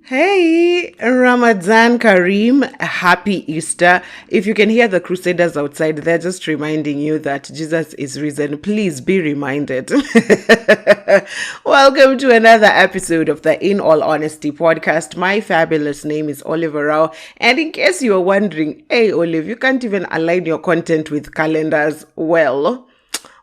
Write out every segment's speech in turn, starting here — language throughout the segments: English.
Hey, Ramadan Kareem, happy Easter. If you can hear the crusaders outside, they're just reminding you that Jesus is risen. Please be reminded. Welcome to another episode of the In All Honesty podcast. My fabulous name is Oliver Rao. And in case you are wondering, hey, Olive, you can't even align your content with calendars. Well,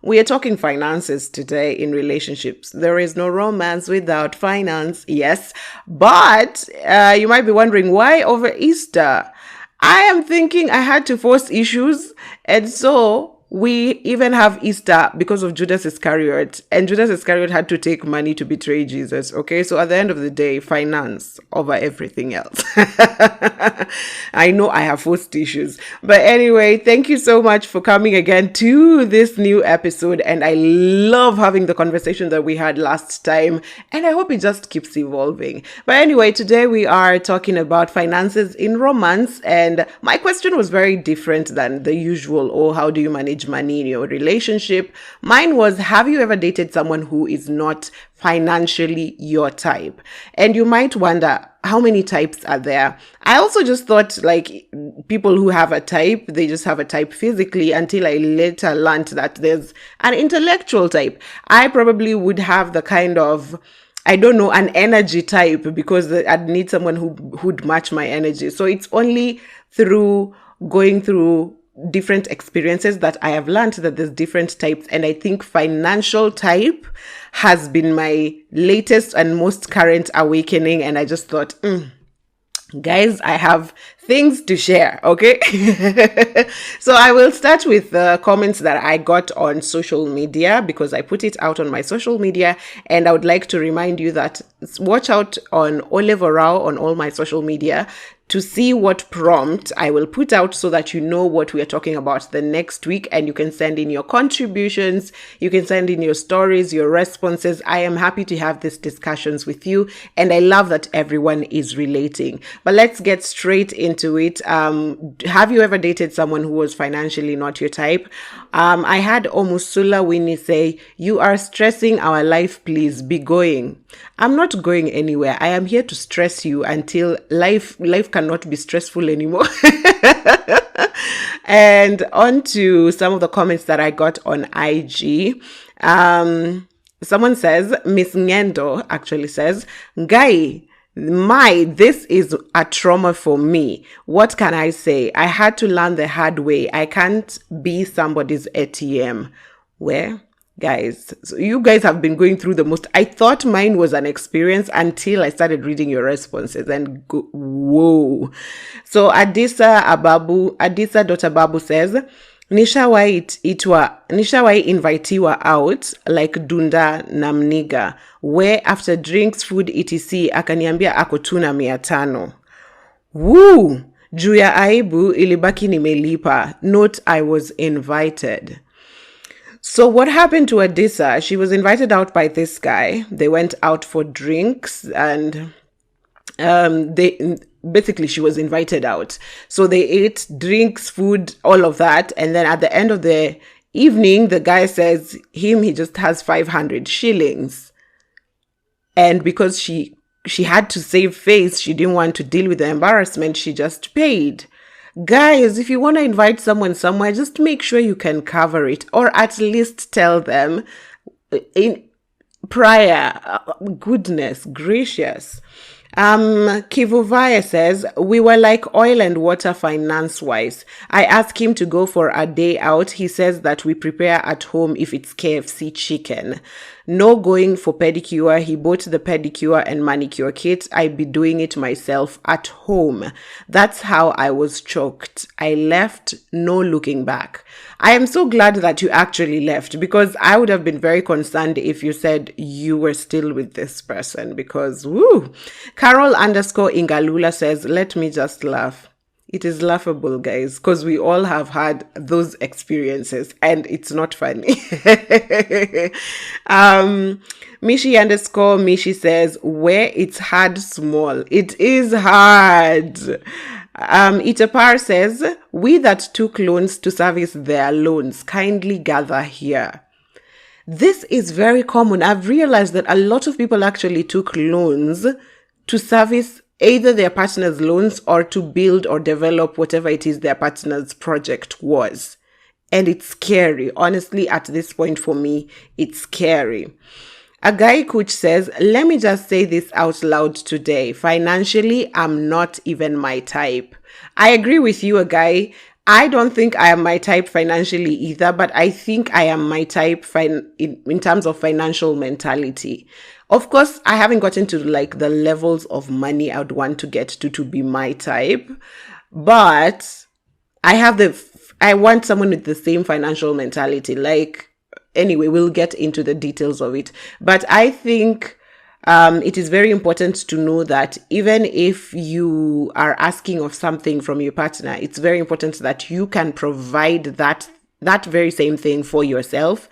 we are talking finances today in relationships. There is no romance without finance, yes. But you might be wondering, why over Easter? I am thinking I had to force issues. And so we even have Easter because of Judas Iscariot. And Judas Iscariot had to take money to betray Jesus. Okay, so at the end of the day, finance over everything else. I know I have forced issues. But anyway, thank you so much for coming again to this new episode. And I love having the conversation that we had last time. And I hope it just keeps evolving. But anyway, today we are talking about finances in romance. And my question was very different than the usual. Oh, how do you manage money in your relationship? Mine was, have you ever dated someone who is not financially your type? And you might wonder, how many types are there? I also just thought like people who have a type, they just have a type physically, until I later learned that there's an intellectual type. I probably would have the kind of, I don't know, an energy type, because I'd need someone who'd match my energy. So it's only through going through different experiences that I have learned that there's different types. And I think financial type has been my latest and most current awakening. And I just thought, guys, I have things to share, okay? So I will start with the comments that I got on social media, because I put it out on my social media. And I would like to remind you that watch out on Oliver Rao on all my social media to see what prompt I will put out, so that you know what we are talking about the next week, and you can send in your contributions, you can send in your stories, your responses. I am happy to have these discussions with you, and I love that everyone is relating. But let's get straight into it. Have you ever dated someone who was financially not your type? I had Omusula Winnie say, "You are stressing our life, please be going." I'm not going anywhere. I am here to stress you until life cannot be stressful anymore. And on to some of the comments that I got on IG. Someone says, Miss Ngendo actually says, "Guy, this is a trauma for me. What can I say? I had to learn the hard way. I can't be somebody's ATM." Where? Guys, so you guys have been going through the most. I thought mine was an experience until I started reading your responses and whoa. So Adisa.Babu says, Nishawai invitiwa out like Dunda na Mniga, where after drinks, food, etc. akaniambia akotuna 500. Woo! Juu ya aibu ilibaki nimelipa. Note I was invited. So what happened to Adisa? She was invited out by this guy. They went out for drinks, and she was invited out. So they ate drinks, food, all of that. And then at the end of the evening, the guy says he just has 500 shillings. And because she had to save face, she didn't want to deal with the embarrassment, she just paid. Guys, if you want to invite someone somewhere, just make sure you can cover it, or at least tell them in prior. Goodness gracious. Kivuvaya says, "We were like oil and water finance-wise. I asked him to go for a day out. He says that we prepare at home if it's KFC chicken. No going for pedicure. He bought the pedicure and manicure kit. I be doing it myself at home. That's how I was choked. I left, no looking back." I am so glad that you actually left, because I would have been very concerned if you said you were still with this person, because woo. Carol_Ingalula says, "Let me just laugh." It is laughable, guys, because we all have had those experiences and it's not funny. Mishi says, "Where it's hard small. It is hard." Itapar says, "We that took loans to service their loans, kindly gather here." This is very common. I've realized that a lot of people actually took loans to service either their partner's loans or to build or develop whatever it is their partner's project was. And it's scary. Honestly, at this point for me, it's scary. A guy coach says, let me just say this out loud today. Financially, I'm not even my type. I agree with you, a guy. I don't think I am my type financially either, but I think I am my type in terms of financial mentality. Of course, I haven't gotten to like the levels of money I would want to get to be my type, but I want someone with the same financial mentality. Like, anyway, we'll get into the details of it, but I think it is very important to know that even if you are asking of something from your partner, it's very important that you can provide that very same thing for yourself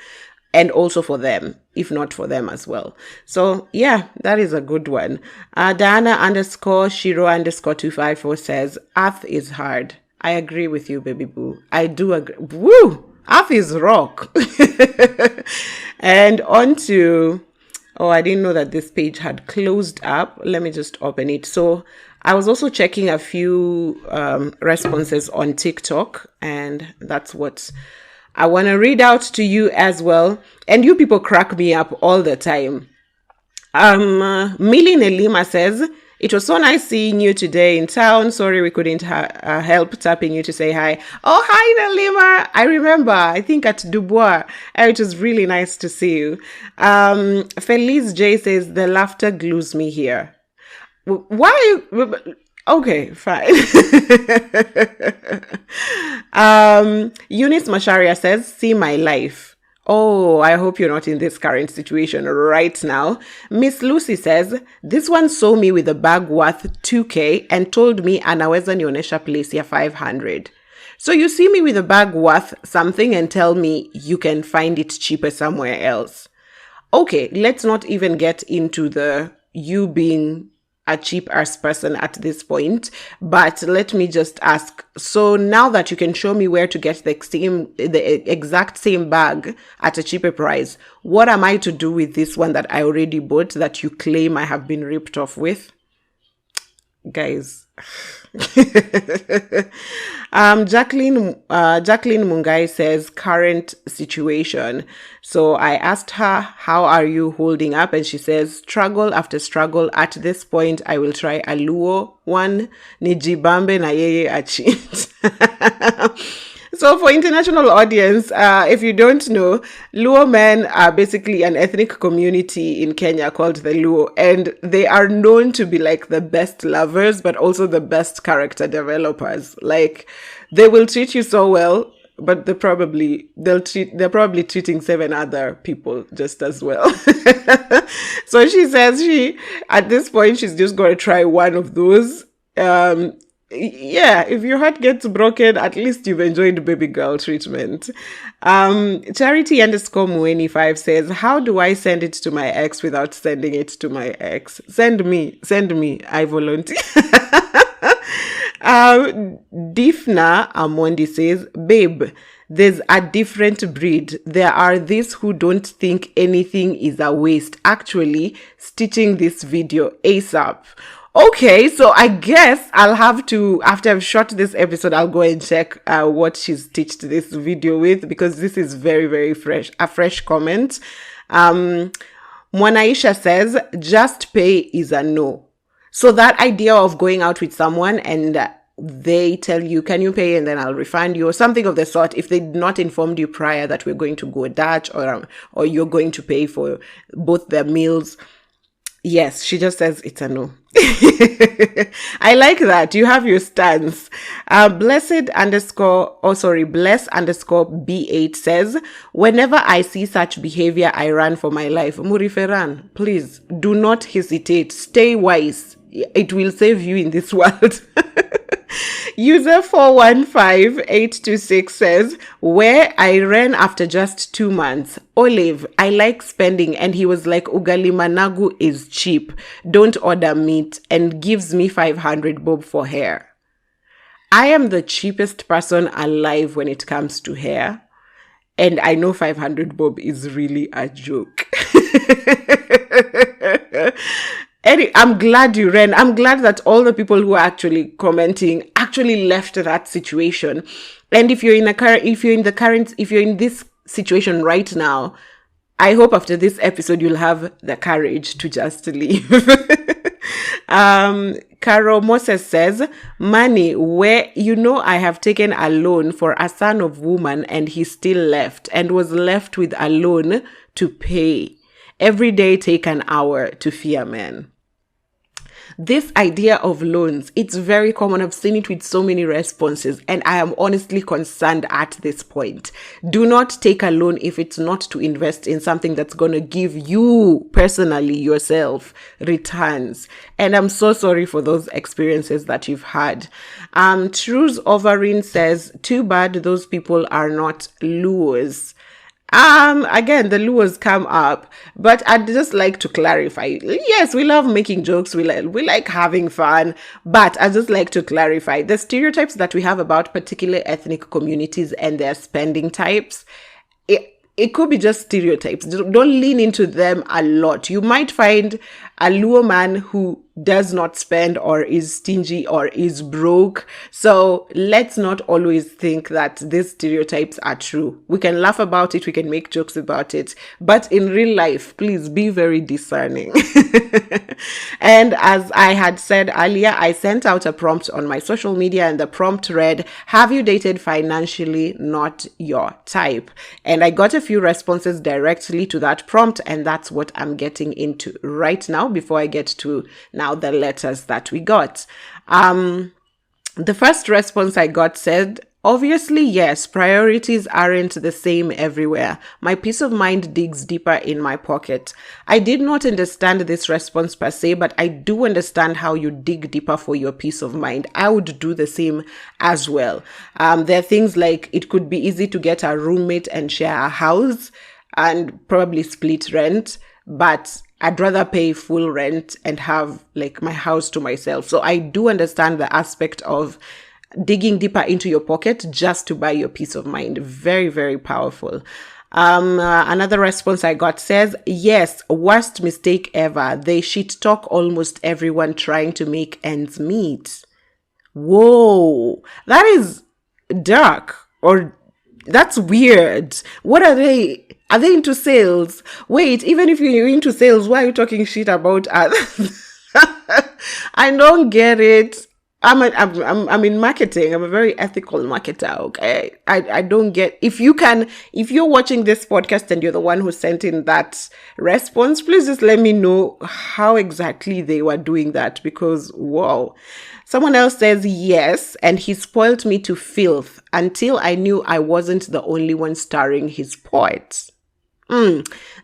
and also for them, if not for them as well. So yeah, that is a good one. Diana_Shiro_254 says, earth is hard. I agree with you, baby boo. I do agree. Woo! Earth is rock. And on to... Oh, I didn't know that this page had closed up. Let me just open it. So I was also checking a few responses on TikTok, and that's what I want to read out to you as well. And you people crack me up all the time. Millie Nelima says, it was so nice seeing you today in town. Sorry we couldn't help tapping you to say hi. Oh, hi, Nelima. I remember, I think at Dubois. It was really nice to see you. Felice J says, the laughter glues me here. Why? Okay, fine. Eunice Masharia says, see my life. Oh, I hope you're not in this current situation right now. Miss Lucy says, this one saw me with a bag worth 2K and told me anaweza nionyesha place ya 500. So you see me with a bag worth something and tell me you can find it cheaper somewhere else. Okay, let's not even get into the you being a cheap-ass person at this point, but let me just ask, so now that you can show me where to get the exact same bag at a cheaper price, what am I to do with this one that I already bought that you claim I have been ripped off with? Guys. Jacqueline Mungai says, current situation. So I asked her, how are you holding up? And she says, struggle after struggle. At this point, I will try a Luo one, Nijibambe na yeye achit. So for international audience, if you don't know, Luo men are basically an ethnic community in Kenya called the Luo, and they are known to be like the best lovers, but also the best character developers. Like, they will treat you so well, but they're probably treating 7 other people just as well. So she says at this point, she's just going to try one of those. Yeah, if your heart gets broken, at least you've enjoyed baby girl treatment. Charity_Mueni5 says, how do I send it to my ex without sending it to my ex? Send me, I volunteer. Difna Amondi says, babe, there's a different breed. There are these who don't think anything is a waste. Actually, stitching this video ASAP. Okay, so I guess I'll have to, after I've shot this episode, I'll go and check what she's stitched this video with, because this is very, very fresh, a fresh comment. Mwanaisha says, just pay is a no. So that idea of going out with someone and they tell you, can you pay and then I'll refund you, or something of the sort, if they'd not informed you prior that we're going to go Dutch or you're going to pay for both their meals. Yes, she just says it's a no. I like that. You have your stance. Bless_B8 says, whenever I see such behavior, I run for my life. Muriferan, please do not hesitate. Stay wise. It will save you in this world. User 415826 says, where I ran after just 2 months. Olive, I like spending, and he was like, ugali managu is cheap. Don't order meat, and gives me 500 bob for hair. I am the cheapest person alive when it comes to hair, and I know 500 bob is really a joke. I'm glad you ran. I'm glad that all the people who are actually commenting actually left that situation. And if you're in if you're in this situation right now, I hope after this episode you'll have the courage to just leave. Caro Moses says, money where I have taken a loan for a son of woman and he still left and was left with a loan to pay. Every day take an hour to fear men. This idea of loans, it's very common. I've seen it with so many responses, and I am honestly concerned at this point. Do not take a loan if it's not to invest in something that's going to give you personally, yourself, returns. And I'm so sorry for those experiences that you've had. True's Overin says, too bad those people are not lures. Again, the lures come up, but I'd just like to clarify. Yes, we love making jokes. We like having fun, but I'd just like to clarify the stereotypes that we have about particular ethnic communities and their spending types. It could be just stereotypes. Don't lean into them a lot. You might find a Luo man who does not spend or is stingy or is broke. So let's not always think that these stereotypes are true. We can laugh about it. We can make jokes about it. But in real life, please be very discerning. And as I had said earlier, I sent out a prompt on my social media and the prompt read, have you dated financially not your type? And I got a few responses directly to that prompt, and that's what I'm getting into right now before I get to now the letters that we got. The first response I got said, obviously, yes, priorities aren't the same everywhere. My peace of mind digs deeper in my pocket. I did not understand this response per se, but I do understand how you dig deeper for your peace of mind. I would do the same as well. There are things like it could be easy to get a roommate and share a house and probably split rent, but I'd rather pay full rent and have like my house to myself. So I do understand the aspect of digging deeper into your pocket just to buy your peace of mind. Very, very powerful. Another response I got says, yes, worst mistake ever. They shit talk almost everyone trying to make ends meet. Whoa, that is dark, or that's weird. What are they? Are they into sales? Wait, even if you're into sales, why are you talking shit about others? I don't get it. I'm in marketing. I'm a very ethical marketer. Okay. I don't get, if you're watching this podcast and you're the one who sent in that response, please just let me know how exactly they were doing that, because whoa. Someone else says, yes, and he spoiled me to filth until I knew I wasn't the only one starring his poet.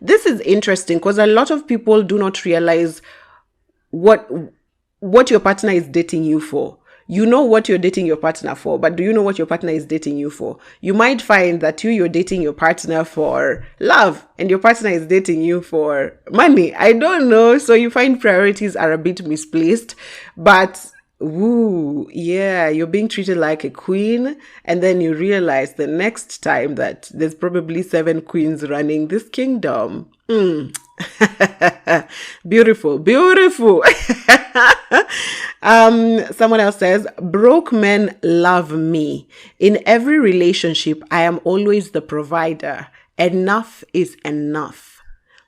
This is interesting because a lot of people do not realize what your partner is dating you for. You know what you're dating your partner for, but do you know what your partner is dating you for? You might find that you're dating your partner for love and your partner is dating you for money. I don't know. So you find priorities are a bit misplaced, but ooh, yeah, you're being treated like a queen, and then you realize the next time that there's probably 7 queens running this kingdom. Beautiful, beautiful. Someone else says, broke men love me. In every relationship, I am always the provider. Enough is enough.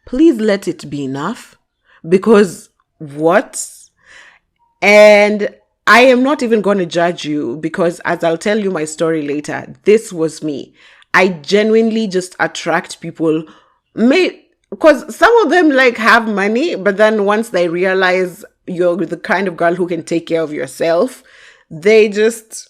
Please let it be enough, because what? And I am not even going to judge you, because as I'll tell you my story later, this was me. I genuinely just attract people, because some of them like have money, but then once they realize you're the kind of girl who can take care of yourself, they just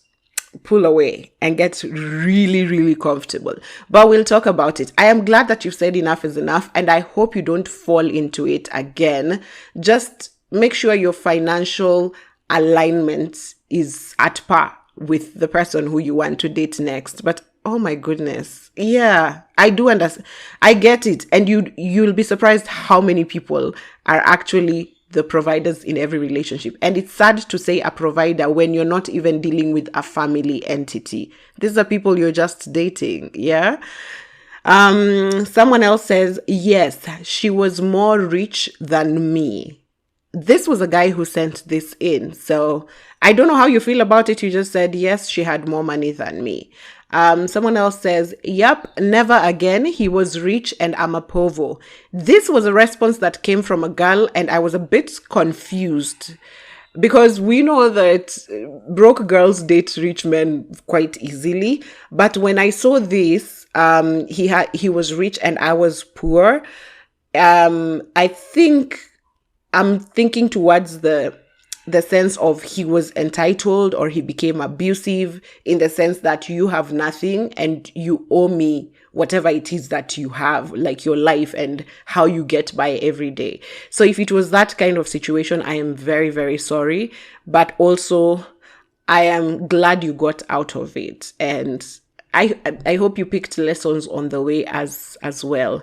pull away and get really, really comfortable. But we'll talk about it. I am glad that you've said enough is enough, and I hope you don't fall into it again. Just make sure your financial alignment is at par with the person who you want to date next. But oh my goodness, yeah, I do understand. I get it, and you'll be surprised how many people are actually the providers in every relationship. And it's sad to say a provider when you're not even dealing with a family entity. These are people you're just dating. Yeah. Someone else says, yes, she was more rich than me. this was a guy who sent this in. So I don't know how you feel about it. You just said, yes, she had more money than me. Someone else says, yep, never again. He was rich and I'm a povo. This was a response that came from a girl, and I was a bit confused because we know that broke girls date rich men quite easily. But when I saw this, he was rich and I was poor. I think I'm thinking towards the sense of he was entitled, or he became abusive, in the sense that you have nothing and you owe me whatever it is that you have, like your life and how you get by every day. So if it was that kind of situation, I am very, very sorry. But also, I am glad you got out of it. And I hope you picked lessons on the way as well.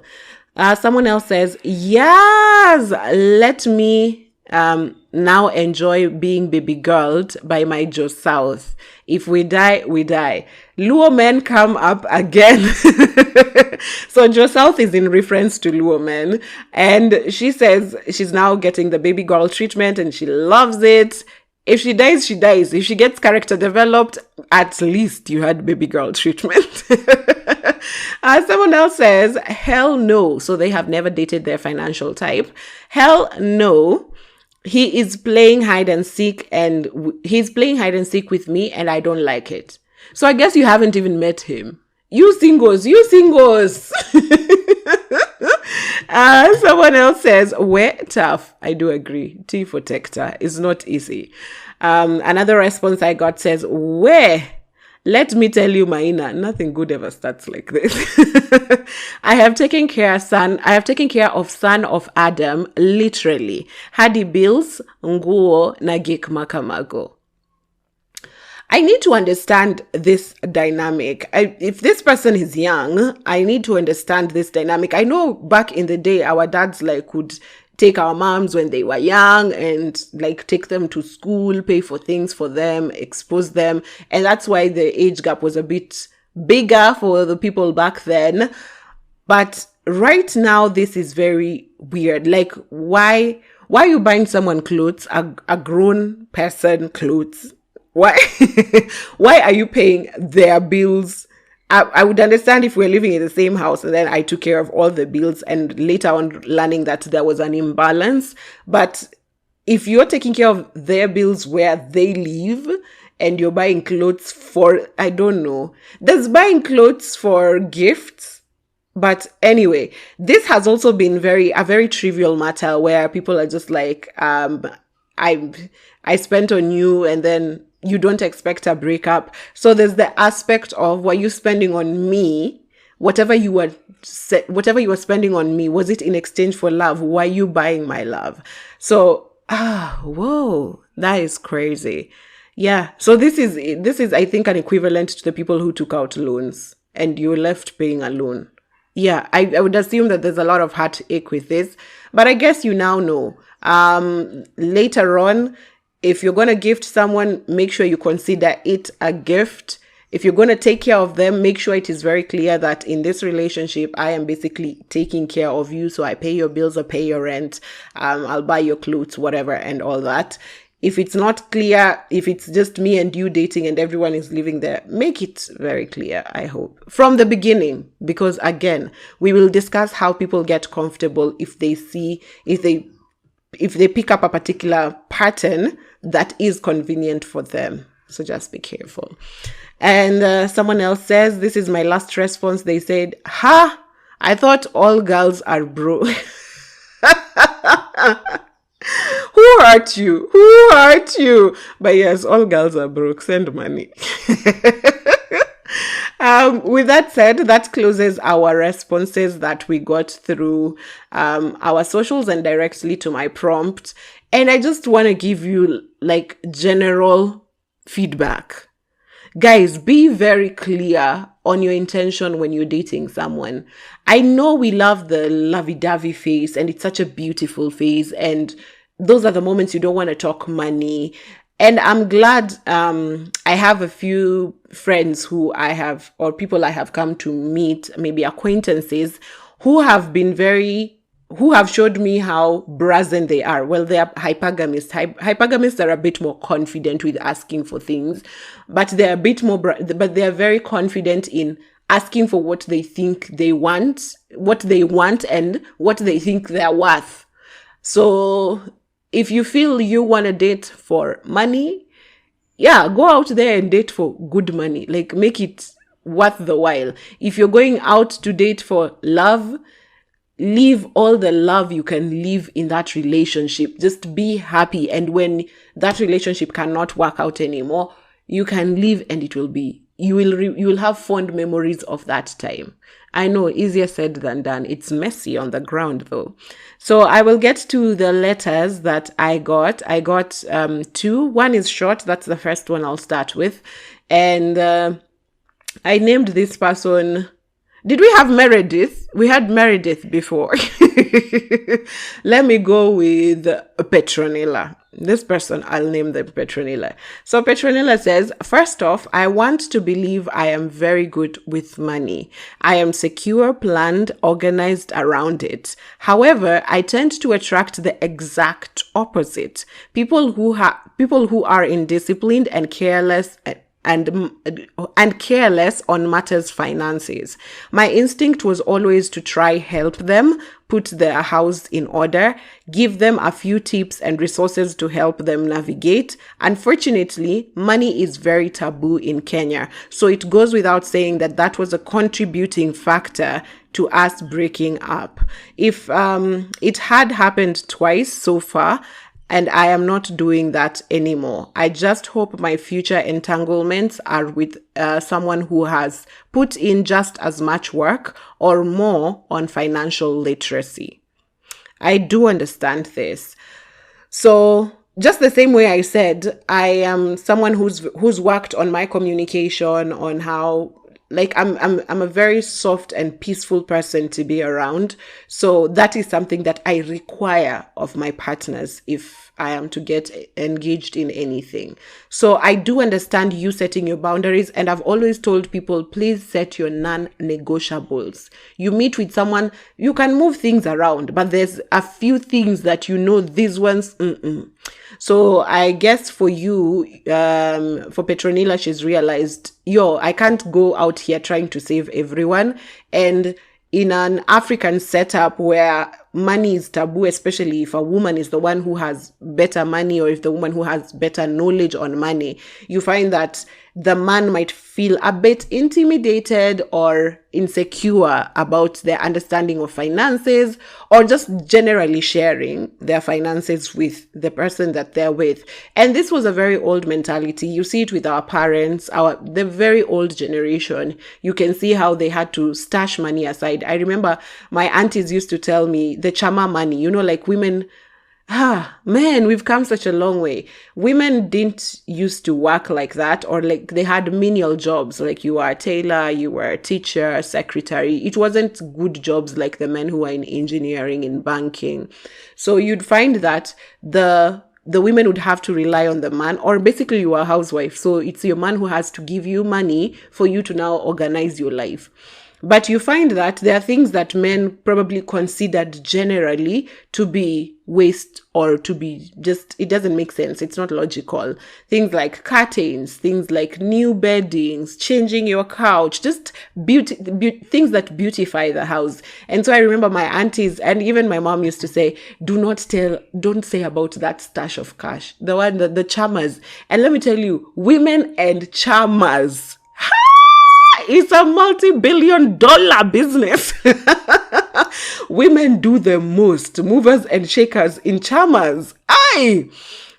Someone else says, yes, let me now enjoy being baby girled by my Joe South. If we die, we die. Luo men come up again. So Joe South is in reference to Luo men. And she says she's now getting the baby girl treatment and she loves it. If she dies, she dies. If she gets character developed, at least you had baby girl treatment. Someone else says, hell no. So they have never dated their financial type. Hell no. He is playing hide and seek, and he's playing hide and seek with me, and I don't like it. So I guess you haven't even met him. You singles. Someone else says, we're tough. I do agree. T for Tector is not easy. Another response I got says, where? Let me tell you, Maina, nothing good ever starts like this. I have taken care of son of Adam, literally. Hadi bills, nguo, nagik makamago. I need to understand this dynamic. If this person is young, I need to understand this dynamic. I know back in the day, our dads would take our moms when they were young and take them to school, pay for things for them, expose them. And that's why the age gap was a bit bigger for the people back then. But right now, this is very weird. Why are you buying someone clothes, a grown person clothes? Why? Why are you paying their bills? I would understand if we're living in the same house and then I took care of all the bills and later on learning that there was an imbalance. But if you're taking care of their bills where they live and you're buying clothes for, I don't know, there's buying clothes for gifts. But anyway, this has also been a very trivial matter where people are just I spent on you and then you don't expect a breakup. So there's the aspect of, were you spending on me? Whatever you were spending on me, was it in exchange for love? Why are you buying my love? So, whoa, that is crazy. Yeah. So this is, I think, an equivalent to the people who took out loans and you're left paying a loan. Yeah. I would assume that there's a lot of heartache with this, but I guess you now know. Later on, if you're going to gift someone, make sure you consider it a gift. If you're going to take care of them, make sure it is very clear that in this relationship, I am basically taking care of you. So I pay your bills or pay your rent. I'll buy your clothes, whatever, and all that. If it's not clear, if it's just me and you dating and everyone is living there, make it very clear, I hope, from the beginning. Because again, we will discuss how people get comfortable if they pick up a particular pattern that is convenient for them. So just be careful. And someone else says, this is my last response. They said, I thought all girls are broke. Who hurt you? But yes, all girls are broke. Send money. With that said, that closes our responses that we got through our socials and directly to my prompt. And I just want to give you general feedback. Guys, be very clear on your intention when you're dating someone. I know we love the lovey-dovey phase and it's such a beautiful phase. And those are the moments you don't want to talk money. And I'm glad I have a few friends or people I have come to meet, maybe acquaintances, who have been who have showed me how brazen they are. Well, they are hypergamists. Hypergamists are a bit more confident with asking for things, but they're a bit more, but they're very confident in asking for what they think they want, and what they think they're worth. So if you feel you want to date for money, yeah, go out there and date for good money. Like, make it worth the while. If you're going out to date for love, leave all the love you can live in that relationship. Just be happy. And when that relationship cannot work out anymore, you can leave, and it will be, you will have fond memories of that time. I know, easier said than done. It's messy on the ground though. So I will get to the letters that I got. I got 2. One is short. That's the first one I'll start with. And I named this person. Did we have Meredith? We had Meredith before. Let me go with Petronilla. This person, I'll name them Petronilla. So Petronilla says, first off, I want to believe I am very good with money. I am secure, planned, organized around it. However, I tend to attract the exact opposite. People who are indisciplined and careless and careless on matters finances. My instinct was always to try help them put their house in order, give them a few tips and resources to help them navigate. Unfortunately, money is very taboo in Kenya, so it goes without saying that was a contributing factor to us breaking up. If it had happened twice so far, and I am not doing that anymore. I just hope my future entanglements are with someone who has put in just as much work or more on financial literacy. I do understand this. So just the same way I said, I am someone who's worked on my communication, on how, like, I'm a very soft and peaceful person to be around. So that is something that I require of my partners if I am to get engaged in anything. So I do understand you setting your boundaries, and I've always told people, please set your non-negotiables. You meet with someone, you can move things around, but there's a few things that these ones, So I guess for you, for Petronilla, she's realized, I can't go out here trying to save everyone. And in an African setup where money is taboo, especially if a woman is the one who has better money, or if the woman who has better knowledge on money, you find that the man might feel a bit intimidated or insecure about their understanding of finances, or just generally sharing their finances with the person that they're with. And this was a very old mentality. You see it with our parents, the very old generation. You can see how they had to stash money aside. I remember my aunties used to tell me the chama money, like women, man, we've come such a long way. Women didn't used to work like that, or like they had menial jobs, like you are a tailor, you were a teacher, a secretary. It wasn't good jobs like the men who are in engineering, in banking. So you'd find that the women would have to rely on the man, or basically you are a housewife. So it's your man who has to give you money for you to now organize your life. But you find that there are things that men probably considered generally to be waste, or to be just, it doesn't make sense. It's not logical. Things like curtains, things like new beddings, changing your couch, just things that beautify the house. And so I remember my aunties and even my mom used to say, don't say about that stash of cash, the one, the chamas. And let me tell you, women and chamas, it's a multi-billion-dollar business. Women do the most, movers and shakers in chamas. Aye.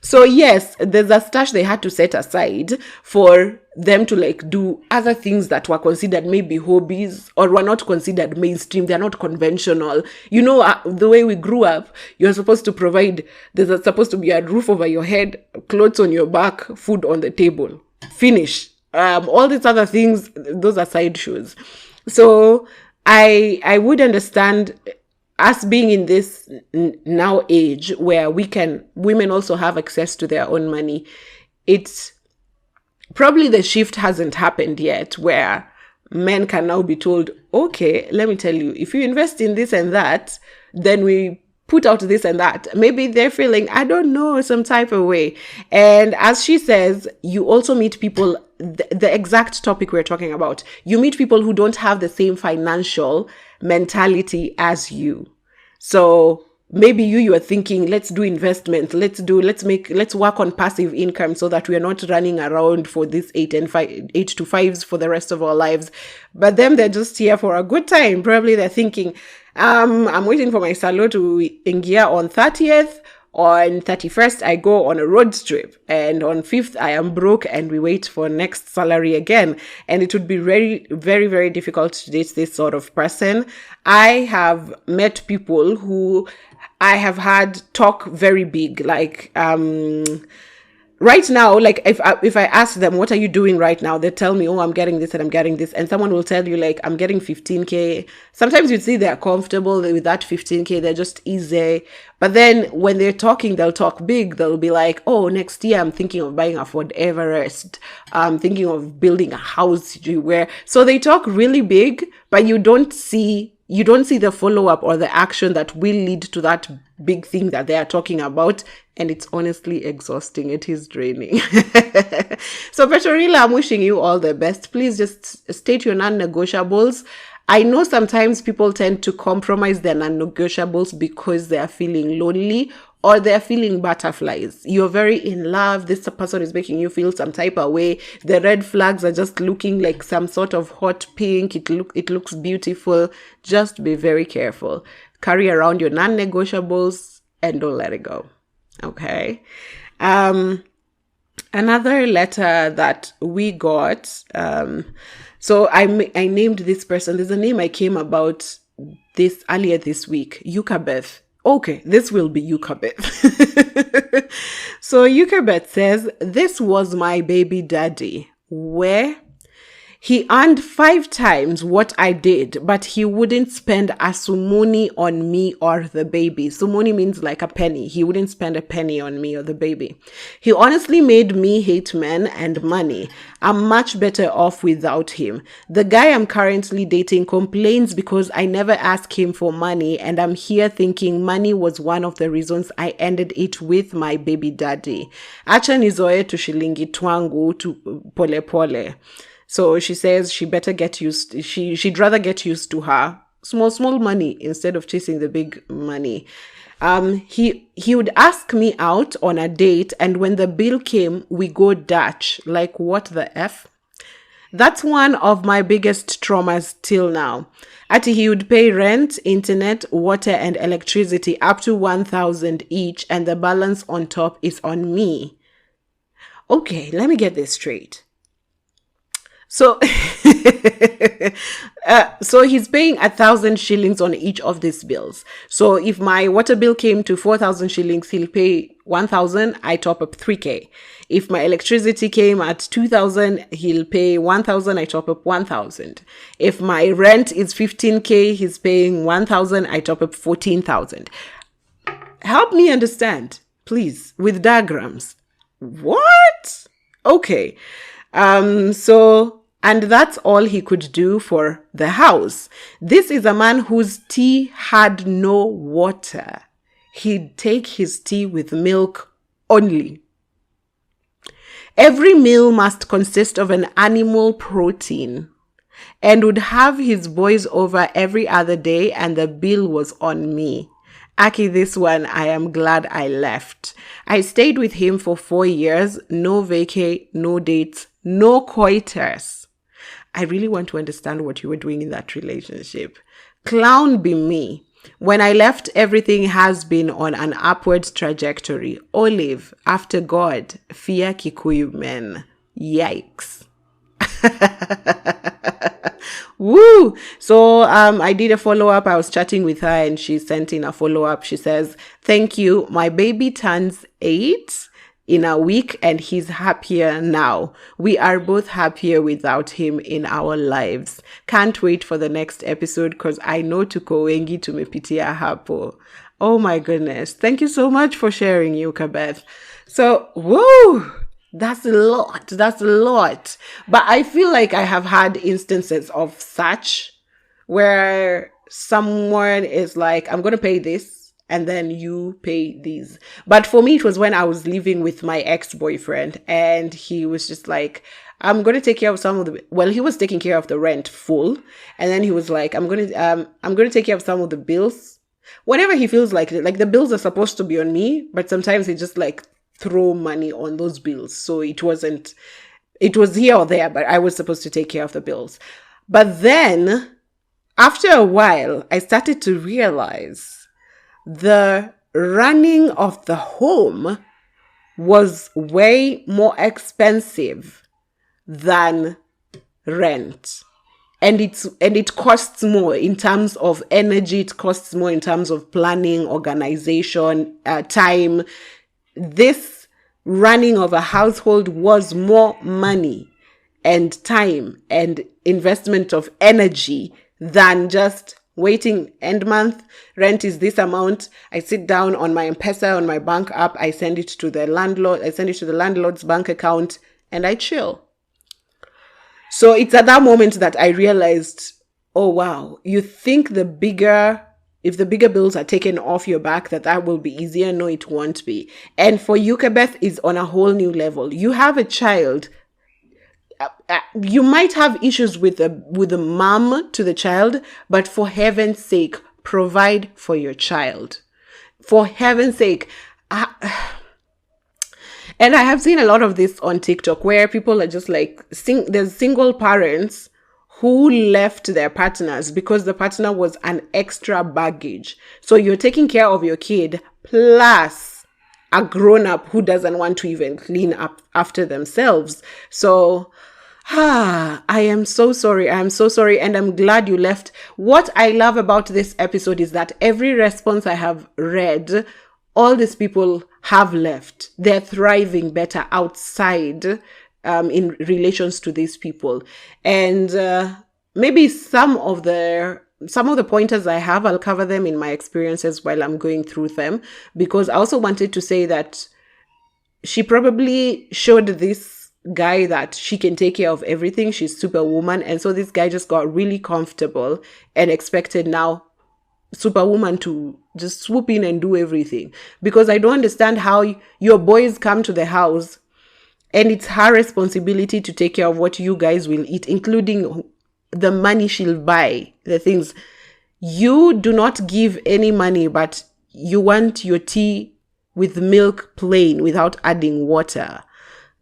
So yes, there's a stash they had to set aside for them to like do other things that were considered maybe hobbies, or were not considered mainstream. They're not conventional. The way we grew up, you're supposed to provide, there's supposed to be a roof over your head, clothes on your back, food on the table. Finish. All these other things, those are side shows. So I would understand us being in this now age where women also have access to their own money. It's probably the shift hasn't happened yet, where men can now be told, okay, let me tell you, if you invest in this and that, then we put out this and that. Maybe they're feeling, I don't know, some type of way. And as she says, you also meet people, the exact topic we're talking about. You meet people who don't have the same financial mentality as you. So maybe you are thinking, let's do investment, let's work on passive income so that we are not running around for this 8 to 5s for the rest of our lives. But them, they're just here for a good time. Probably they're thinking, I'm waiting for my salo to ingia on 30th. On 31st, I go on a road trip. And on 5th, I am broke and we wait for next salary again. And it would be very, very, very difficult to date this sort of person. I have met people who I have had talk very big, like, right now, like if I ask them, what are you doing right now? They tell me, oh, I'm getting this and I'm getting this. And someone will tell you, like, I'm getting 15K. Sometimes you'd see they're comfortable with that 15K. They're just easy. But then when they're talking, they'll talk big. They'll be like, oh, next year I'm thinking of buying a Ford Everest. I'm thinking of building a house where. So they talk really big, but you don't see the follow-up or the action that will lead to that big thing that they are talking about. And it's honestly exhausting. It is draining. So Petrorila, I'm wishing you all the best. Please just state your non-negotiables. I know sometimes people tend to compromise their non-negotiables because they are feeling lonely or they're feeling butterflies. You're very in love. This person is making you feel some type of way. The red flags are just looking like some sort of hot pink. It looks beautiful. Just be very careful. Carry around your non-negotiables and don't let it go. Okay. Another letter that we got. So I named this person. There's a name I came about this earlier this week. Yukabeth. Okay, this will be Yukabeth. So Yukabeth says, this was my baby daddy. Where? He earned 5 times what I did, but he wouldn't spend a sumuni on me or the baby. Sumuni means like a penny. He wouldn't spend a penny on me or the baby. He honestly made me hate men and money. I'm much better off without him. The guy I'm currently dating complains because I never ask him for money, and I'm here thinking money was one of the reasons I ended it with my baby daddy. Acha nizoe tu shilingi twangu tu pole pole. So she says she better get used, she'd rather get used to her small money instead of chasing the big money. He would ask me out on a date, and when the bill came, we go Dutch. Like, what the F? That's one of my biggest traumas till now. Ati he would pay rent, internet, water, and electricity up to 1,000 each, and the balance on top is on me. Okay, let me get this straight. So, so he's paying 1,000 shillings on each of these bills. So if my water bill came to 4,000 shillings, he'll pay 1,000. I top up 3K. If my electricity came at 2,000, he'll pay 1,000. I top up 1,000. If my rent is 15K, he's paying 1,000. I top up 14,000. Help me understand, please, with diagrams. What? Okay. And that's all he could do for the house. This is a man whose tea had no water. He'd take his tea with milk only. Every meal must consist of an animal protein, and would have his boys over every other day, and the bill was on me. Aki, this one, I am glad I left. I stayed with him for 4 years, no vacay, no dates, no coitus. I really want to understand what you were doing in that relationship. Clown be me. When I left, everything has been on an upward trajectory. Olive, after God, fear Kikuyu men. Yikes. Woo! So I did a follow-up. I was chatting with her and she sent in a follow-up. She says, thank you. My baby turns 8 in a week and he's happier now. We are both happier without him in our lives. Can't wait for the next episode because I know tuko wengi tumepitia hapo. Oh my goodness. Thank you so much for sharing, Yukabeth. So, woo! That's a lot. That's a lot. But I feel like I have had instances of such where someone is like, I'm going to pay this and then you pay these. But for me, it was when I was living with my ex-boyfriend and he was just like, I'm going to take care of some of the, well, he was taking care of the rent full. And then he was like, I'm going to take care of some of the bills. Whenever he feels like it, like the bills are supposed to be on me, but sometimes he just like throw money on those bills. So it was here or there, but I was supposed to take care of the bills. But then after a while, I started to realize the running of the home was way more expensive than rent. And it costs more in terms of energy. It costs more in terms of planning, organization, time. This running of a household was more money and time and investment of energy than just waiting end month. Rent is this amount. I sit down on my M-Pesa, on my bank app. I send it to the landlord. I send it to the landlord's bank account and I chill. So it's at that moment that I realized, oh, wow, you think if the bigger bills are taken off your back, that will be easier. No, it won't be. And for Yukabeth is on a whole new level. You have a child. You might have issues with the mom to the child, but for heaven's sake, provide for your child. For heaven's sake. And I have seen a lot of this on TikTok where people are just like, there's single parents who left their partners because the partner was an extra baggage. So you're taking care of your kid plus a grown-up who doesn't want to even clean up after themselves. So, I am so sorry. I'm so sorry. And I'm glad you left. What I love about this episode is that every response I have read, all these people have left. They're thriving better outside in relations to these people. And maybe some of the pointers I have, I'll cover them in my experiences while I'm going through them. Because I also wanted to say that she probably showed this guy that she can take care of everything. She's Superwoman. And so this guy just got really comfortable and expected now Superwoman to just swoop in and do everything. Because I don't understand how your boys come to the house and it's her responsibility to take care of what you guys will eat, including the money she'll buy, the things. You do not give any money, but you want your tea with milk plain without adding water.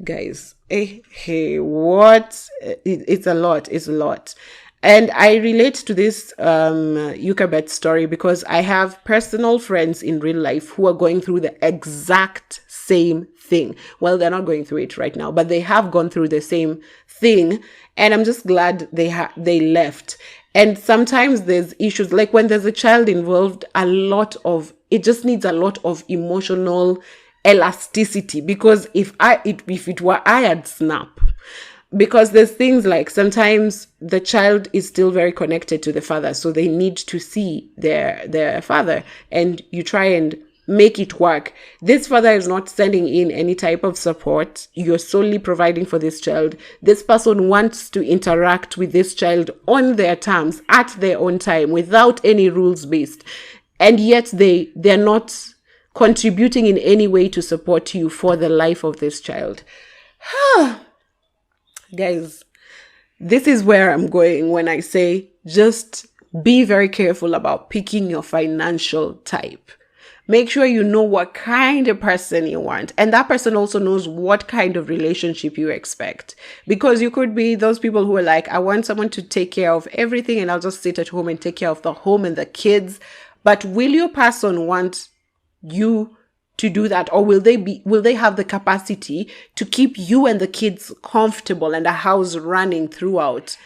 Guys, hey, what? It's a lot. It's a lot. And I relate to this Yukabeth story because I have personal friends in real life who are going through the exact same thing. Well, they're not going through it right now, but they have gone through the same thing. And I'm just glad they left. And sometimes there's issues, like when there's a child involved, it just needs a lot of emotional elasticity. Because if it were I, I'd snap. Because there's things like sometimes the child is still very connected to the father, so they need to see their father, and you try and make it work. This father is not sending in any type of support. You're solely providing for this child. This person wants to interact with this child on their terms, at their own time, without any rules based. And yet they're not contributing in any way to support you for the life of this child. Guys, this is where I'm going when I say just be very careful about picking your financial type. Make sure you know what kind of person you want. And that person also knows what kind of relationship you expect. Because you could be those people who are like, I want someone to take care of everything and I'll just sit at home and take care of the home and the kids. But will your person want you to do that, or will they have the capacity to keep you and the kids comfortable and the house running throughout?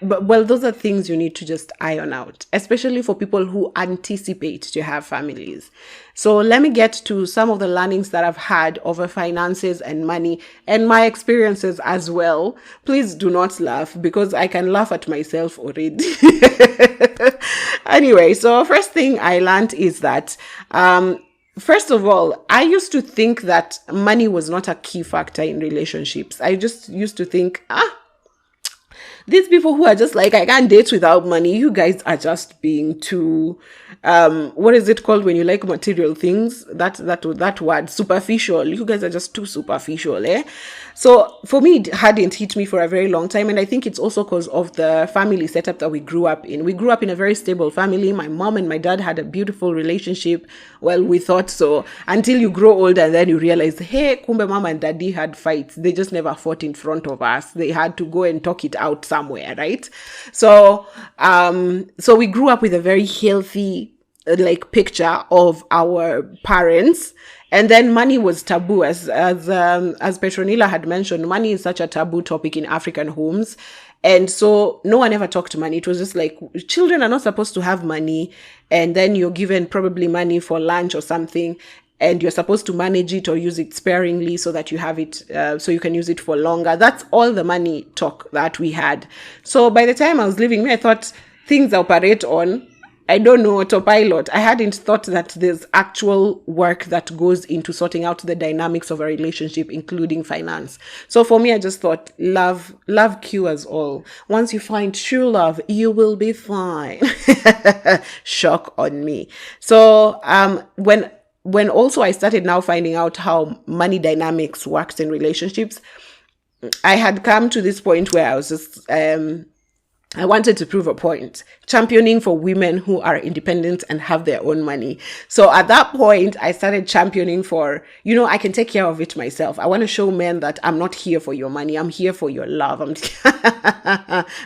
But well, those are things you need to just iron out, especially for people who anticipate to have families. So let me get to some of the learnings that I've had over finances and money and my experiences as well. Please do not laugh because I can laugh at myself already. Anyway, so first thing I learned is that First of all, I used to think that money was not a key factor in relationships. I just used to think, these people who are just like, I can't date without money, you guys are just being too, what is it called when you like material things? That word, superficial. You guys are just too superficial, eh? So for me, it hadn't hit me for a very long time. And I think it's also because of the family setup that we grew up in. We grew up in a very stable family. My mom and my dad had a beautiful relationship. Well, we thought so, until you grow older and then you realize, hey, kumbe mama and daddy had fights. They just never fought in front of us. They had to go and talk it out somewhere, right? So we grew up with a very healthy like picture of our parents. And then money was taboo, as Petronila had mentioned. Money is such a taboo topic in African homes. And so no one ever talked money. It was just like, children are not supposed to have money. And then you're given probably money for lunch or something, and you're supposed to manage it or use it sparingly so that you have it, so you can use it for longer. That's all the money talk that we had. So by the time I was leaving, I thought things operate on, I don't know, autopilot. I hadn't thought that there's actual work that goes into sorting out the dynamics of a relationship, including finance. So for me, I just thought love cures all. Once you find true love, you will be fine. Shock on me. So when also I started now finding out how money dynamics works in relationships, I had come to this point where I was just I wanted to prove a point, championing for women who are independent and have their own money. So at that point, I started championing for, I can take care of it myself. I want to show men that I'm not here for your money. I'm here for your love.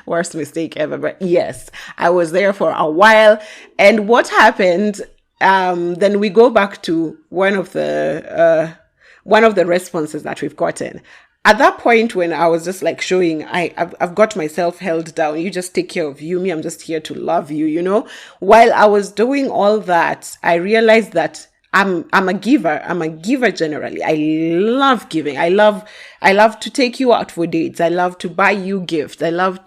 Worst mistake ever. But yes, I was there for a while. And what happened, then we go back to one of the responses that we've gotten. At that point, when I was just like showing, I've got myself held down. You just take care of you. Me, I'm just here to love you, While I was doing all that, I realized that I'm a giver. I'm a giver generally. I love giving. I love to take you out for dates. I love to buy you gifts. I love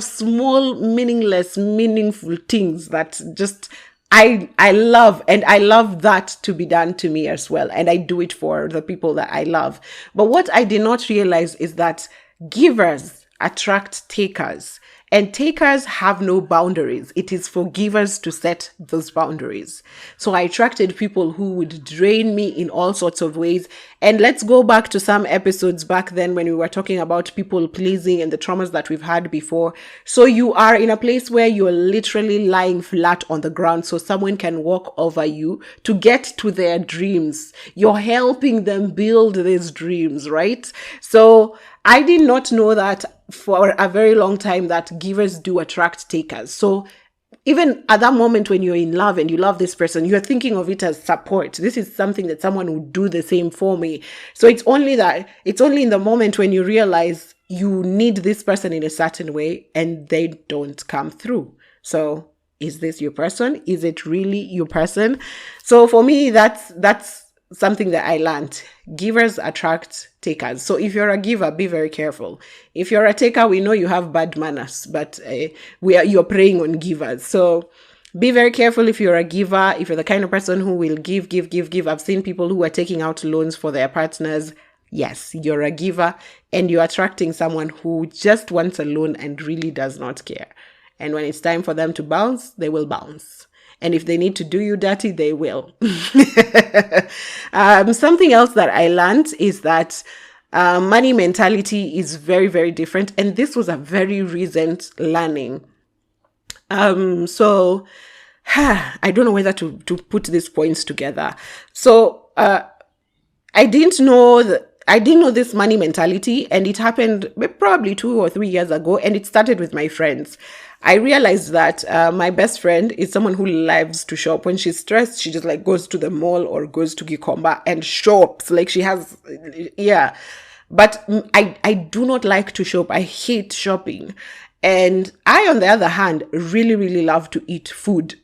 small, meaningless, meaningful things that just I love, and I love that to be done to me as well. And I do it for the people that I love. But what I did not realize is that givers attract takers. And takers have no boundaries. It is for givers to set those boundaries. So I attracted people who would drain me in all sorts of ways. And let's go back to some episodes back then when we were talking about people pleasing and the traumas that we've had before. So you are in a place where you're literally lying flat on the ground so someone can walk over you to get to their dreams. You're helping them build these dreams, right? So I did not know that for a very long time that givers do attract takers. So even at that moment when you're in love and you love this person, you're thinking of it as support. This is something that someone would do the same for me. So it's only in the moment when you realize you need this person in a certain way and they don't come through. So is this your person? Is it really your person? So for me, that's something that I learned. Givers attract takers. So if you're a giver, be very careful. If you're a taker, we know you have bad manners, but you're preying on givers. So be very careful if you're a giver, if you're the kind of person who will give. I've seen people who are taking out loans for their partners. Yes, you're a giver and you're attracting someone who just wants a loan and really does not care. And when it's time for them to bounce, they will bounce. And if they need to do you dirty, they will. Something else that I learned is that money mentality is very, very different. And this was a very recent learning. So I don't know whether to put these points together. So I didn't know this money mentality, and it happened probably 2 or 3 years ago, and it started with my friends. I realized that my best friend is someone who loves to shop. When she's stressed, she just like goes to the mall or goes to Gikomba and shops. Like she has, yeah. But I do not like to shop. I hate shopping. And I, on the other hand, really, really love to eat food.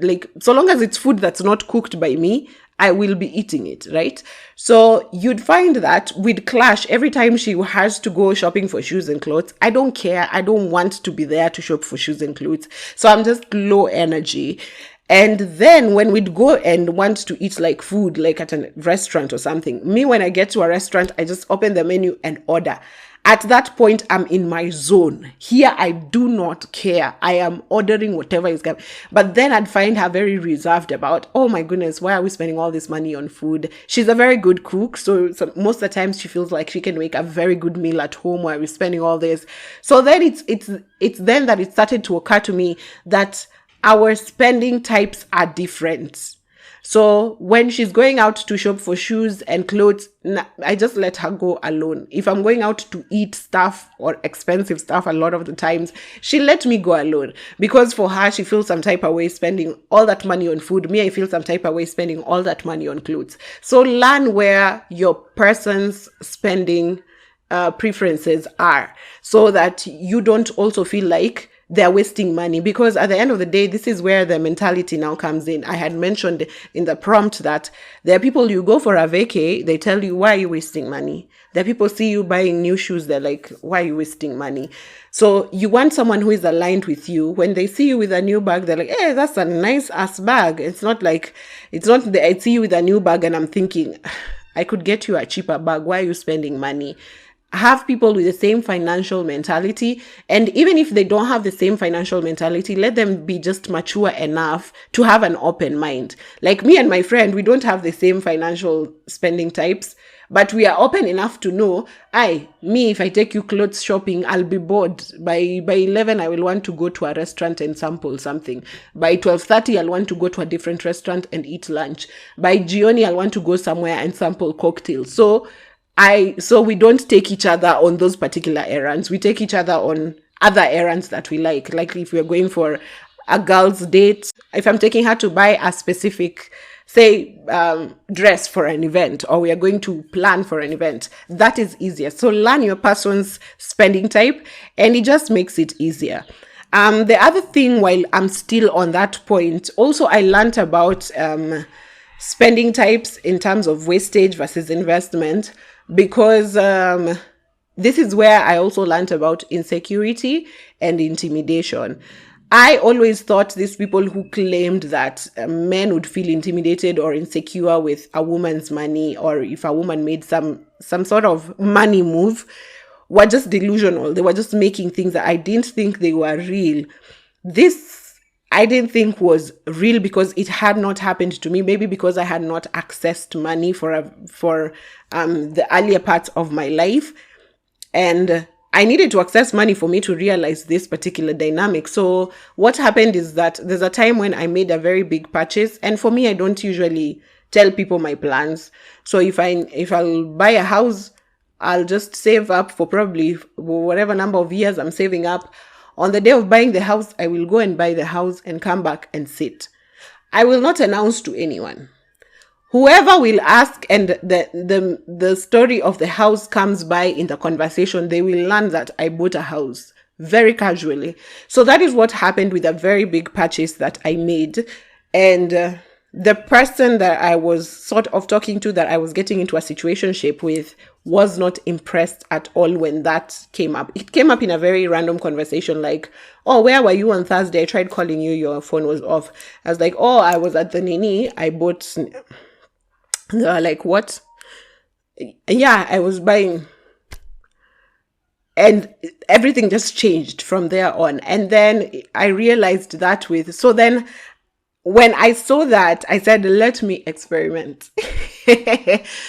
Like, so long as it's food that's not cooked by me, I will be eating it, right? So you'd find that we'd clash every time she has to go shopping for shoes and clothes. I don't care. I don't want to be there to shop for shoes and clothes. So I'm just low energy. And then when we'd go and want to eat like food, like at a restaurant or something, me, when I get to a restaurant, I just open the menu and order. At that point, I'm in my zone. Here, I do not care. I am ordering whatever is coming. But then I'd find her very reserved about, oh my goodness, why are we spending all this money on food? She's a very good cook. So most of the times she feels like she can make a very good meal at home while we're spending all this. So then it's then that it started to occur to me that our spending types are different. So when she's going out to shop for shoes and clothes, I just let her go alone. If I'm going out to eat stuff or expensive stuff, a lot of the times, she let me go alone. Because for her, she feels some type of way spending all that money on food. Me, I feel some type of way spending all that money on clothes. So learn where your person's spending preferences are, so that you don't also feel like they're wasting money. Because at the end of the day, this is where the mentality now comes in. I had mentioned in the prompt that there are people, you go for a vacay, they tell you, why are you wasting money? There are people see you buying new shoes, they're like, why are you wasting money? So you want someone who is aligned with you. When they see you with a new bag, they're like, hey, that's a nice ass bag. I see you with a new bag and I'm thinking, I could get you a cheaper bag. Why are you spending money? Have people with the same financial mentality. And even if they don't have the same financial mentality, let them be just mature enough to have an open mind. Like me and my friend, we don't have the same financial spending types, but we are open enough to know, if I take you clothes shopping, I'll be bored. By 11, I will want to go to a restaurant and sample something. By 12:30, I'll want to go to a different restaurant and eat lunch. By Gioni, I'll want to go somewhere and sample cocktails. So we don't take each other on those particular errands. We take each other on other errands that we like. Like if we're going for a girl's date, if I'm taking her to buy a specific, say, dress for an event, or we are going to plan for an event, that is easier. So learn your person's spending type and it just makes it easier. The other thing, while I'm still on that point, also I learned about spending types in terms of wastage versus investment, because this is where I also learned about insecurity and intimidation. I always thought these people who claimed that men would feel intimidated or insecure with a woman's money, or if a woman made some sort of money move, were just delusional. They were just making things that I didn't think they were real. This I didn't think was real because it had not happened to me. Maybe because I had not accessed money for the earlier parts of my life, and I needed to access money for me to realize this particular dynamic. So what happened is that there's a time when I made a very big purchase, and for me, I don't usually tell people my plans. So if I'll buy a house, I'll just save up for probably whatever number of years I'm saving up. On the day of buying the house, I will go and buy the house and come back and sit. I will not announce to anyone. Whoever will ask and the story of the house comes by in the conversation, they will learn that I bought a house very casually. So that is what happened with a very big purchase that I made. And the person that I was sort of talking to, that I was getting into a situationship with, was not impressed at all when that came up. It came up in a very random conversation, like, oh, where were you on Thursday? I tried calling you, your phone was off. I was like, oh, I was at the Nini. I bought. They were like, what? Yeah, I was buying. And everything just changed from there on. And then I realized that so then when I saw that, I said, let me experiment.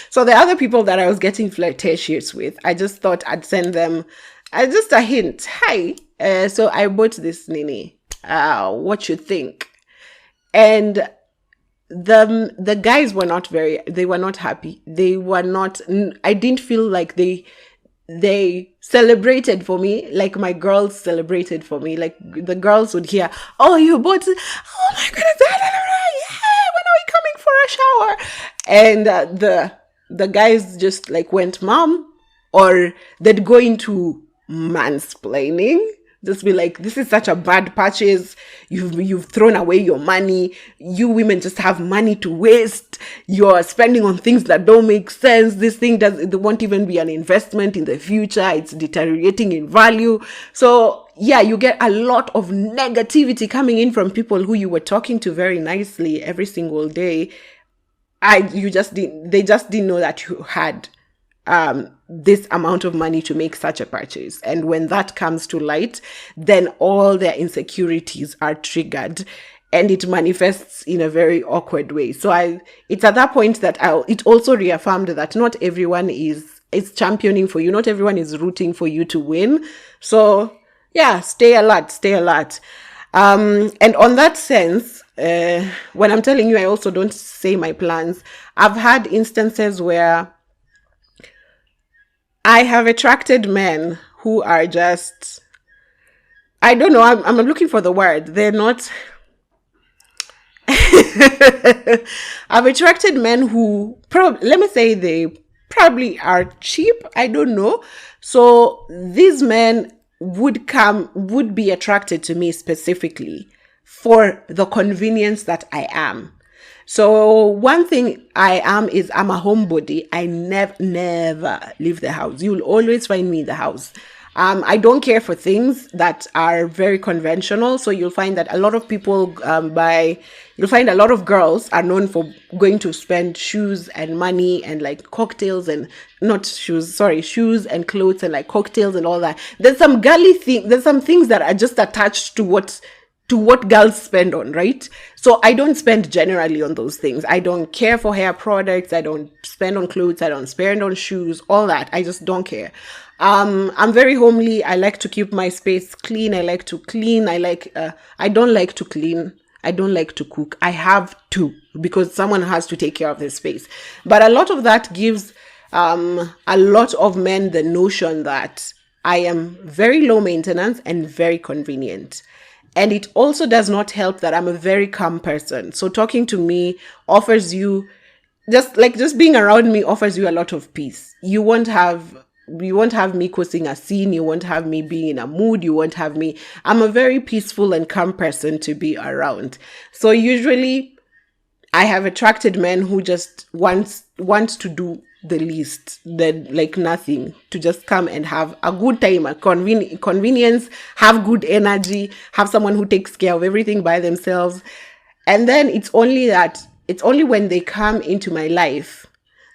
So the other people that I was getting flirtatious with, I just thought I'd send them just a hint. Hi, so I bought this Nini. What you think? And the guys were not they were not happy. They were not, I didn't feel like they celebrated for me like my girls celebrated for me. Like the girls would hear, oh, you bought, oh my goodness, yeah, when are we coming for a shower? And the guys just like went, mom, or they'd go into mansplaining. Just be like, this is such a bad purchase. You've thrown away your money. You women just have money to waste. You're spending on things that don't make sense. This thing it won't even be an investment in the future. It's deteriorating in value. So yeah, you get a lot of negativity coming in from people who you were talking to very nicely every single day. They just didn't know that you had this amount of money to make such a purchase. And when that comes to light, then all their insecurities are triggered and it manifests in a very awkward way. So it's at that point that it also reaffirmed that not everyone is championing for you. Not everyone is rooting for you to win. So yeah, stay alert. And on that sense, when I'm telling you, I also don't say my plans. I've had instances where I have attracted men who are just, I don't know, I'm looking for the word. They're not, I've attracted men who, let me say they probably are cheap. I don't know. So these men would be attracted to me specifically for the convenience that I am. So one thing I am is I'm a homebody. I never leave the house. You'll always find me in the house. I don't care for things that are very conventional. So you'll find that a lot of people you'll find a lot of girls are known for going to spend shoes and money and like cocktails and shoes and clothes and like cocktails and all that. There's some things that are just attached to what girls spend on, right? So I don't spend generally on those things. I don't care for hair products. I don't spend on clothes. I don't spend on shoes, all that. I just don't care. I'm very homely. I like to keep my space clean. I like to clean. I don't like to clean. I don't like to cook. I have to, because someone has to take care of their space. But a lot of that gives a lot of men the notion that I am very low maintenance and very convenient. And it also does not help that I'm a very calm person. So talking to me offers you, just being around me offers you a lot of peace. You won't have me causing a scene. You won't have me being in a mood. I'm a very peaceful and calm person to be around. So usually I have attracted men who just want to do the least, like nothing, to just come and have a good time, a convenience, have good energy, have someone who takes care of everything by themselves. And then it's only when they come into my life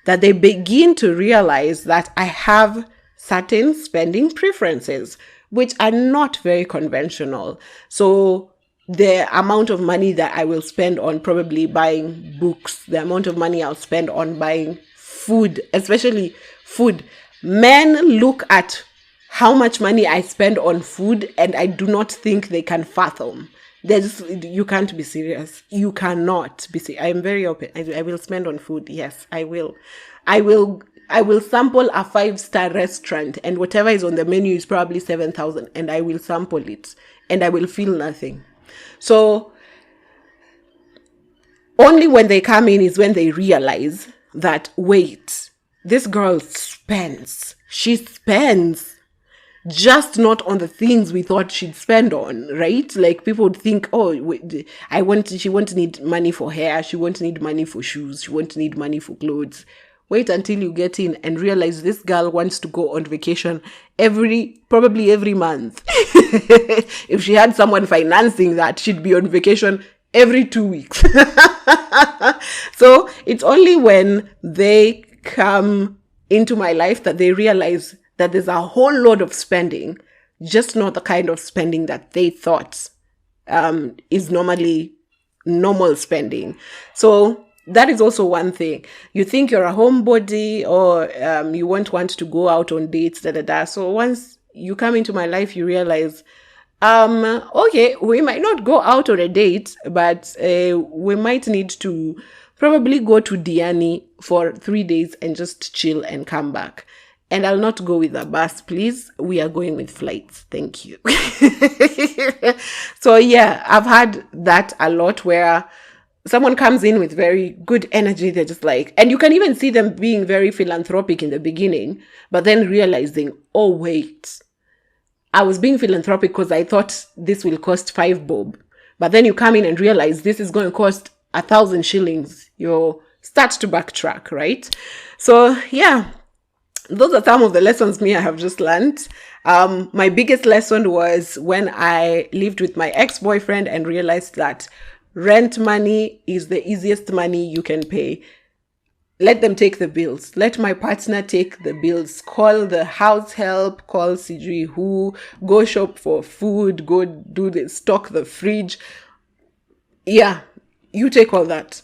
that they begin to realize that I have certain spending preferences, which are not very conventional. So the amount of money that I will spend on probably buying books, the amount of money I'll spend on buying food, especially food. Men look at how much money I spend on food and I do not think they can fathom. You can't be serious. You cannot be serious. I am very open. I will spend on food. Yes, I will. I will sample a 5-star restaurant and whatever is on the menu is probably 7,000 and I will sample it and I will feel nothing. So only when they come in is when they realize that, wait, this girl spends. She spends, just not on the things we thought she'd spend on, right? Like people would think, oh, she won't need money for hair. She won't need money for shoes. She won't need money for clothes. Wait until you get in and realize this girl wants to go on vacation probably every month. If she had someone financing that, she'd be on vacation every 2 weeks. So it's only when they come into my life that they realize that there's a whole lot of spending, just not the kind of spending that they thought is normally normal spending. So that is also one thing. You think you're a homebody or you won't want to go out on dates, So once you come into my life, you realize, okay, we might not go out on a date, but we might need to probably go to Diani for 3 days and just chill and come back. And I'll not go with a bus, please. We are going with flights. Thank you. So yeah, I've had that a lot where someone comes in with very good energy. They're just like, and you can even see them being very philanthropic in the beginning, but then realizing, oh, wait, I was being philanthropic because I thought this will cost 5 bob. But then you come in and realize this is going to cost 1,000 shillings. You start to backtrack, right? So yeah, those are some of the lessons I have just learned. My biggest lesson was when I lived with my ex-boyfriend and realized that rent money is the easiest money you can pay. Let them take the bills. Let my partner take the bills. Call the house help, call CG who, go shop for food, go do the stock the fridge. Yeah, you take all that.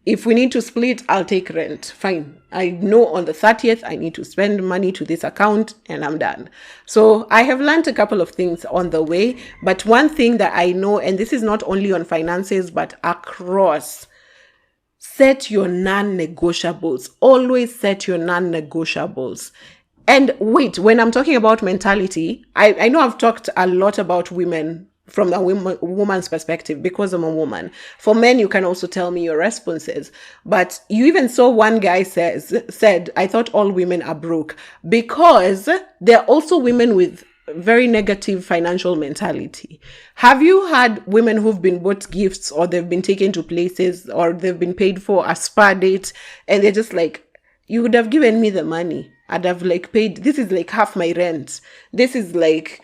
If we need to split, I'll take rent. Fine. I know on the 30th, I need to spend money to this account and I'm done. So I have learned a couple of things on the way. But one thing that I know, and this is not only on finances, but across, set your non-negotiables. Always set your non-negotiables. And wait, when I'm talking about mentality, I know I've talked a lot about women from the woman's perspective because I'm a woman. For men, you can also tell me your responses. But you even saw one guy said, I thought all women are broke, because there are also women with very negative financial mentality. Have you had women who've been bought gifts, or they've been taken to places, or they've been paid for a spa date, and they're just like, you would have given me the money. I'd have like paid, this is like half my rent. This is like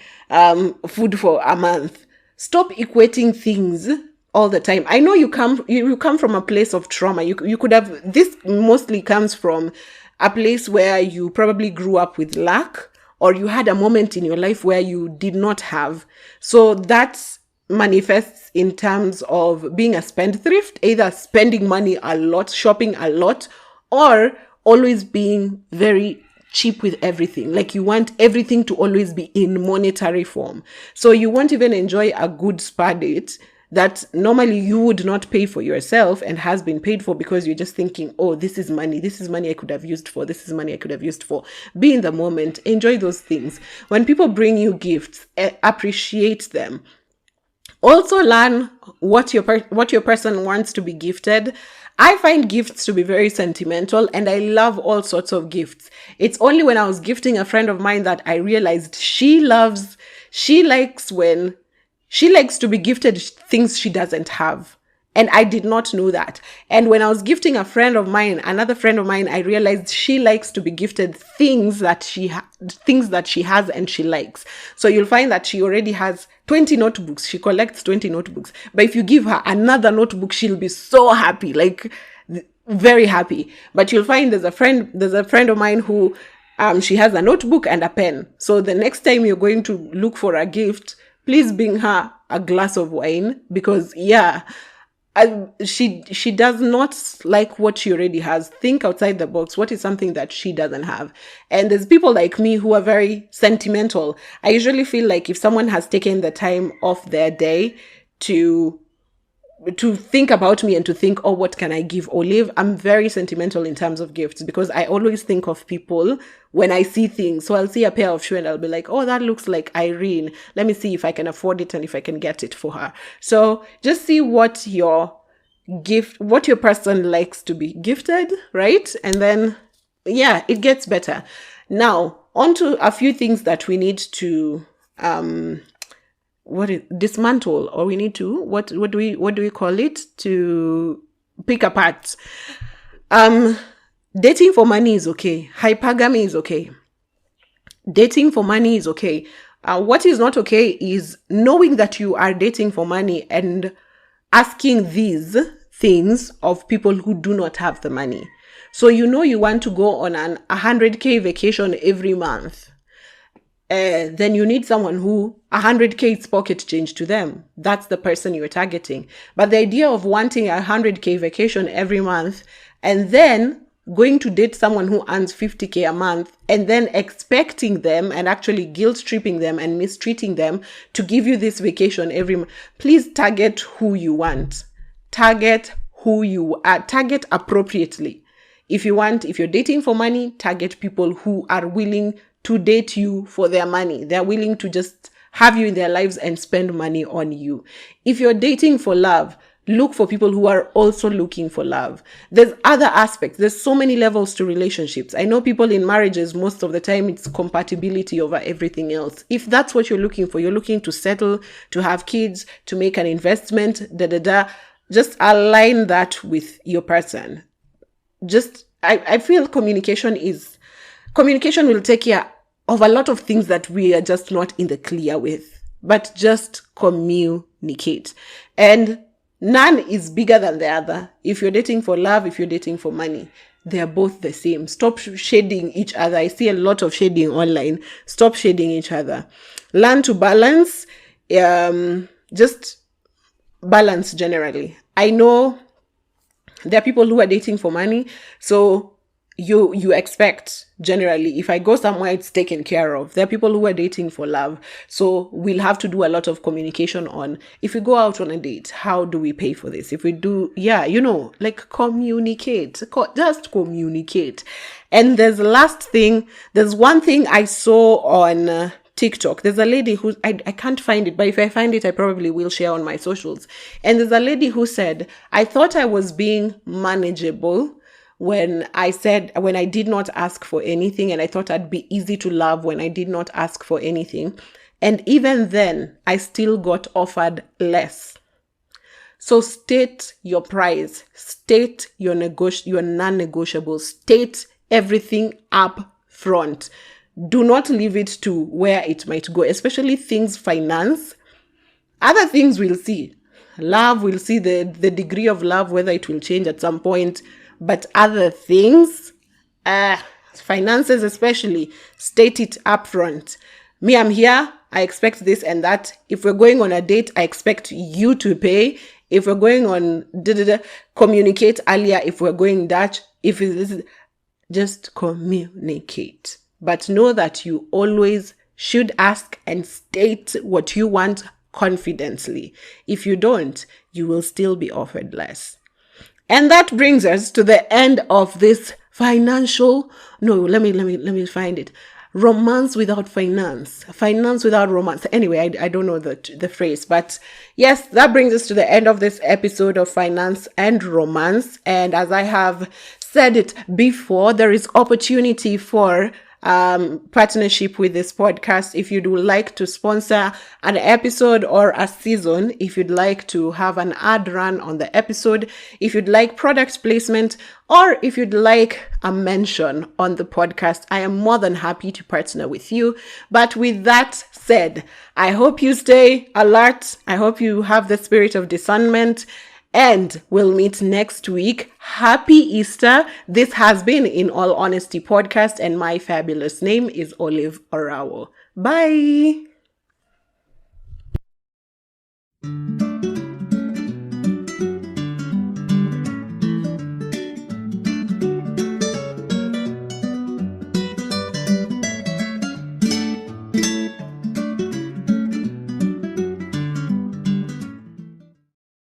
food for a month. Stop equating things all the time. I know you come from a place of trauma. You could have, this mostly comes from a place where you probably grew up with lack, or you had a moment in your life where you did not have. So that manifests in terms of being a spendthrift, either spending money a lot, shopping a lot, or always being very cheap with everything. Like you want everything to always be in monetary form. So you won't even enjoy a good spa date that normally you would not pay for yourself and has been paid for, because you're just thinking, oh, this is money I could have used for, this is money I could have used for. Be in the moment, enjoy those things. When people bring you gifts, appreciate them. Also learn what your person wants to be gifted. I find gifts to be very sentimental, and I love all sorts of gifts. It's only when I was gifting a friend of mine that I realized she likes to be gifted things she doesn't have. And I did not know that. And when I was gifting another friend of mine, I realized she likes to be gifted things that she has and she likes. So you'll find that she already has 20 notebooks. She collects 20 notebooks. But if you give her another notebook, she'll be so happy, like very happy. But you'll find there's a friend of mine who she has a notebook and a pen. So the next time you're going to look for a gift, please bring her a glass of wine, because she does not like what she already has. Think outside the box. What is something that she doesn't have? And there's people like me who are very sentimental. I usually feel like if someone has taken the time off their day to think about me and to think, oh, what can I give Olive? I'm very sentimental in terms of gifts, because I always think of people when I see things. So I'll see a pair of shoes and I'll be like, oh, that looks like Irene. Let me see if I can afford it and if I can get it for her. So just see what your person likes to be gifted, right? And then, yeah, it gets better. Now, on to a few things that we need to dismantle, or we need to what do we call it, to pick apart. Dating for money is okay. Hypergamy is okay. Dating for money is okay. What is not okay is knowing that you are dating for money and asking these things of people who do not have the money. So you want to go on an 100K vacation every month. Then you need someone who 100K is pocket change to them. That's the person you're targeting. But the idea of wanting a 100K vacation every month and then going to date someone who earns 50K a month and then expecting them and actually guilt tripping them and mistreating them to give you this vacation every month. Please target who you want. Target appropriately. If you're dating for money, target people who are willing to date you for their money. They're willing to just have you in their lives and spend money on you. If you're dating for love, look for people who are also looking for love. There's other aspects. There's so many levels to relationships. I know people in marriages, most of the time it's compatibility over everything else. If that's what you're looking for, you're looking to settle, to have kids, to make an investment, just align that with your person. I feel communication is Communication will take care of a lot of things that we are just not in the clear with, but just communicate. And none is bigger than the other. If you're dating for love, if you're dating for money, they are both the same. Stop shading each other. I see a lot of shading online. Stop shading each other. Learn to balance. Just balance generally. I know there are people who are dating for money, so you expect generally, if I go somewhere, it's taken care of. There are people who are dating for love, so we'll have to do a lot of communication on, if we go out on a date, how do we pay for this? If we do, like communicate, just communicate. And there's one thing I saw on TikTok. There's a lady who, I can't find it, but if I find it, I probably will share on my socials. And there's a lady who said, I thought I was being manageable when I did not ask for anything, and I thought I'd be easy to love when I did not ask for anything. And even then, I still got offered less. So state your price, state your non-negotiable, state everything up front. Do not leave it to where it might go, especially things finance. Other things we'll see. Love, we'll see the degree of love, whether it will change at some point. But other things, finances especially, state it up front. Me, I'm here. I expect this and that. If we're going on a date, I expect you to pay. If we're going on, communicate earlier. If we're going Dutch, just communicate. But know that you always should ask and state what you want confidently. If you don't, you will still be offered less. And that brings us to the end of this let me find it. Romance without finance. Finance without romance. Anyway, I don't know the phrase, but yes, that brings us to the end of this episode of Finance and Romance. And as I have said it before, there is opportunity for partnership with this podcast. If you'd like to sponsor an episode or a season, if you'd like to have an ad run on the episode, if you'd like product placement, or if you'd like a mention on the podcast, I am more than happy to partner with you. But with that said, I hope you stay alert. I hope you have the spirit of discernment. And we'll meet next week. Happy Easter. This has been In All Honesty Podcast, and my fabulous name is Olive Orawo. Bye.